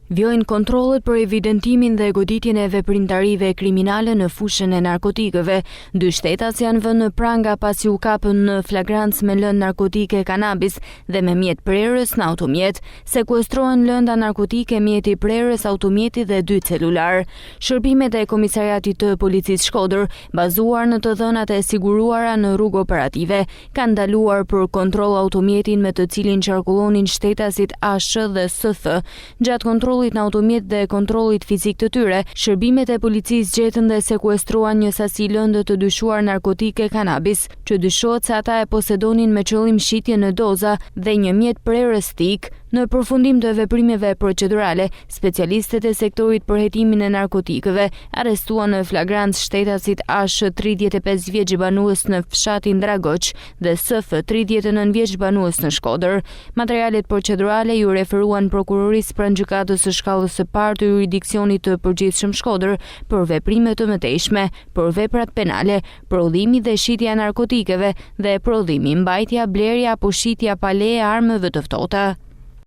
Vjojnë kontrollet për evidentimin dhe goditjen e veprimtarive kriminale në fushën e narkotikëve. 2 shtetac janë vënë në pranga pasi u kapën në flagrancë me lëndë narkotike kanabis dhe me mjet prerës në automjet. Sekuestrohen lënda narkotike, mjeti prerës, automjeti dhe 2 celular. Shërbimet e Komisariatit të Policisë Shkodër, bazuar në të dhënat e siguruara në rrugë operative, kanë ndaluar për kontroll automjetin me të cilin qarkullonin shtetasit ASH dhe SF. Gjatë kontrollit në automjet dhe kontrollit fizik të tyre, shërbimet e policisë gjetën dhe sekuestruan një sasi lëndë të dyshuar narkotike kanabis, që dyshohet se ata e posedonin me qëllim shitje në doza dhe një mjet prerës stik. Në përfundim të veprimeve procedurale, specialistët e sektorit për hetimin e narkotikëve arrestuan në flagrancë shtetasit ASH 35 vjeç banues në fshatin Dragoç dhe SF 39 vjeç banues në Shkodër. Materialet procedurale ju referuan prokurorisë pranë gjykatës së shkallës së parë të jurisdiksionit të përgjithshëm Shkodër për veprime të mëtejshme, për veprat penale, prodhimi dhe shitja e narkotikëve dhe prodhimi, mbajtja, blerja apo shitja pa leje armëve të ftohta.